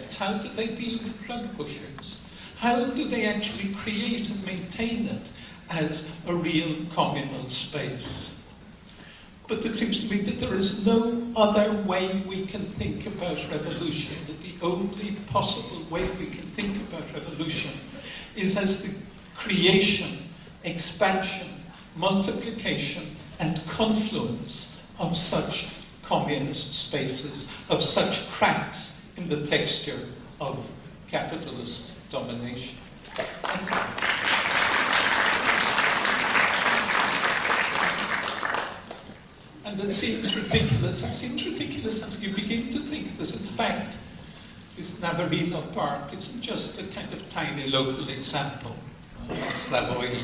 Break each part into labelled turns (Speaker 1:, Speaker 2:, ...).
Speaker 1: sects? How do they deal with drug pushers? How do they actually create and maintain it as a real communal space? But it seems to me that there is no other way we can think about revolution, that the only possible way we can think about revolution is as the creation, expansion, multiplication, and confluence of such communist spaces, of such cracks in the texture of capitalist domination. And it seems ridiculous. It seems ridiculous until you begin to think that, in fact, this Navarino Park isn't just a kind of tiny local example. Slavoj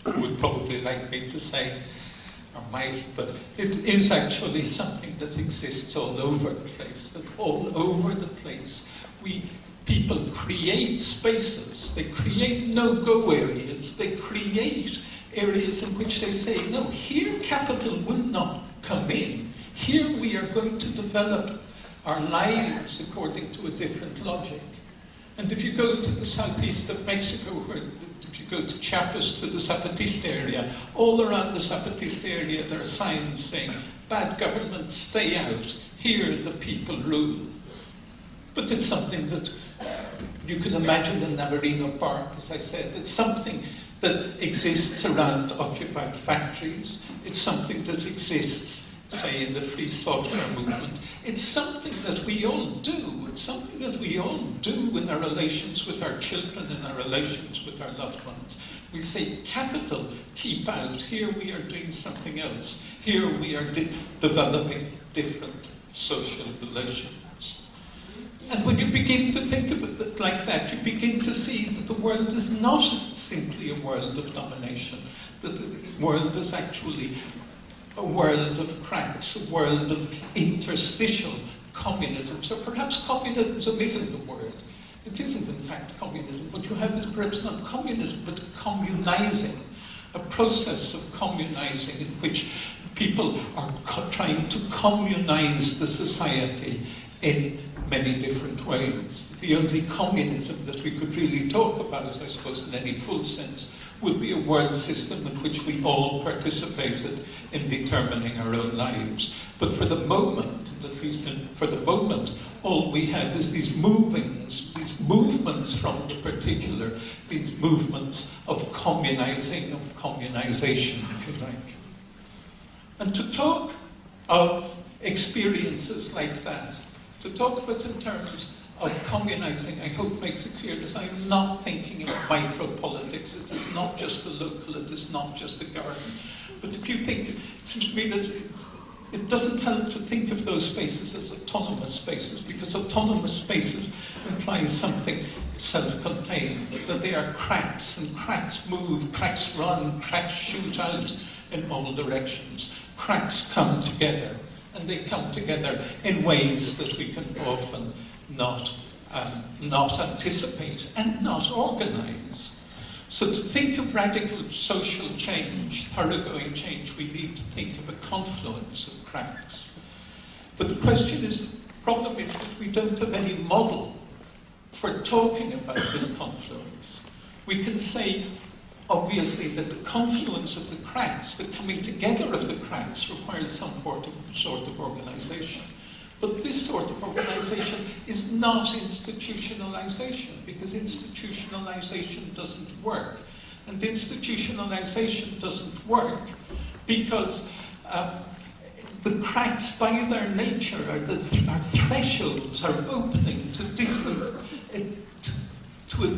Speaker 1: would probably like me to say, or might, but it is actually something that exists all over the place. That all over the place, people create spaces. They create no-go areas. They create areas in which they say, no, here capital will not come in. Here we are going to develop our lives according to a different logic. And if you go to the southeast of Mexico, if you go to Chiapas, to the Zapatista area, all around the Zapatista area there are signs saying, bad government, stay out. Here the people rule. But it's something that you can imagine in Navarino Park, as I said. It's something that exists around occupied factories. It's something that exists, say, in the free software movement. It's something that we all do. It's something that we all do in our relations with our children, in our relations with our loved ones. We say, capital, keep out. Here we are doing something else. Here we are developing different social relations. And when you begin to think of it like that, you begin to see that the world is not simply a world of domination, that the world is actually a world of cracks, a world of interstitial communism. So perhaps communism isn't the word. It isn't, in fact, communism. What you have is perhaps not communism, but communizing, a process of communizing in which people are trying to communize the society in many different ways. The only communism that we could really talk about, I suppose, in any full sense, would be a world system in which we all participated in determining our own lives. But for the moment, at least for the moment, all we have is these movements from the particular, these movements of communizing, of communization, if you like. And to talk of experiences like that, to talk about in terms of communizing, I hope makes it clear that I'm not thinking of micro-politics. It is not just the local, it is not just the garden. But if you think, it seems to me that it doesn't help to think of those spaces as autonomous spaces, because autonomous spaces implies something self-contained, that they are cracks, and cracks move, cracks run, cracks shoot out in all directions. Cracks come together. And they come together in ways that we can often not anticipate and not organize. So to think of radical social change, thoroughgoing change, we need to think of a confluence of cracks. But the problem is that we don't have any model for talking about this confluence. We can say, obviously, that the confluence of the cracks, the coming together of the cracks, requires some sort of organization. But this sort of organization is not institutionalization, because institutionalization doesn't work. And institutionalization doesn't work because the cracks, by their nature, are thresholds, are opening to a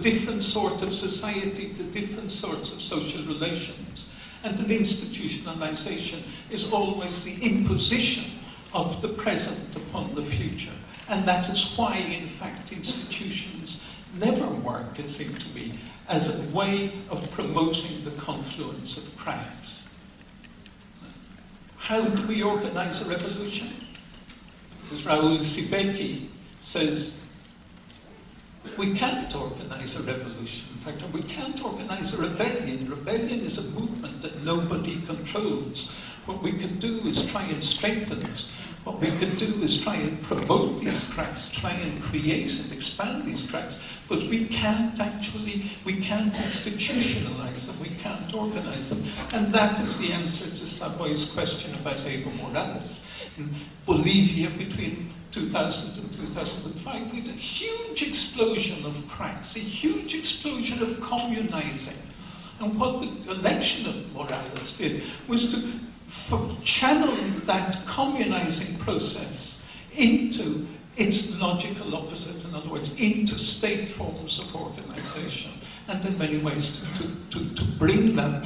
Speaker 1: different sort of society, to different sorts of social relations. And an institutionalization is always the imposition of the present upon the future. And that is why, in fact, institutions never work, it seems to me, as a way of promoting the confluence of cracks. How do we organize a revolution? As Raoul Sibeki says, we can't organize a revolution. In fact, we can't organize a rebellion. Rebellion is a movement that nobody controls. What we can do is try and strengthen it. what we can do is try and promote these cracks, try and create and expand these cracks, but we can't institutionalize them, we can't organize them. And that is the answer to Slavoj's question about Evo Morales. In Bolivia, between 2000 and 2005, we had a huge explosion of cracks, a huge explosion of communizing. And what the election of Morales did was to channel that communizing process into its logical opposite, in other words, into state forms of organization, and in many ways to bring that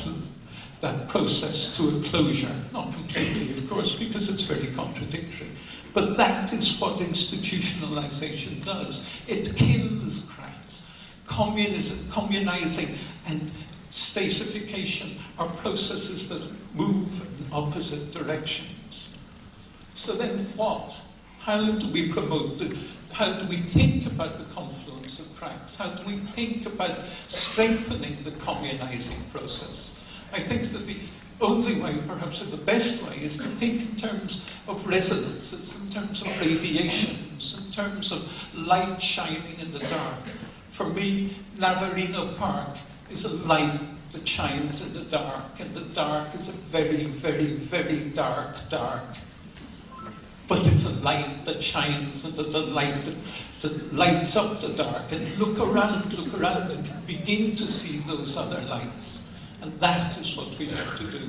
Speaker 1: process to a closure, not completely, of course, because it's very contradictory. But that is what institutionalization does. It kills cracks. Communizing and statification are processes that move in opposite directions. So then what? How do we promote how do we think about the confluence of cracks? How do we think about strengthening the communizing process? I think that the only way, perhaps the best way, is to think in terms of resonances, in terms of radiations, in terms of light shining in the dark. For me, Navarino Park is a light that shines in the dark, and the dark is a very, very, very dark. But it's a light that shines, and the light that lights up the dark. And look around, and begin to see those other lights. And that is what we have to do.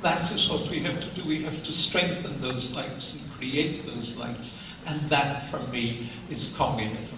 Speaker 1: That is what we have to do. We have to strengthen those lights and create those lights. And that, for me, is communism.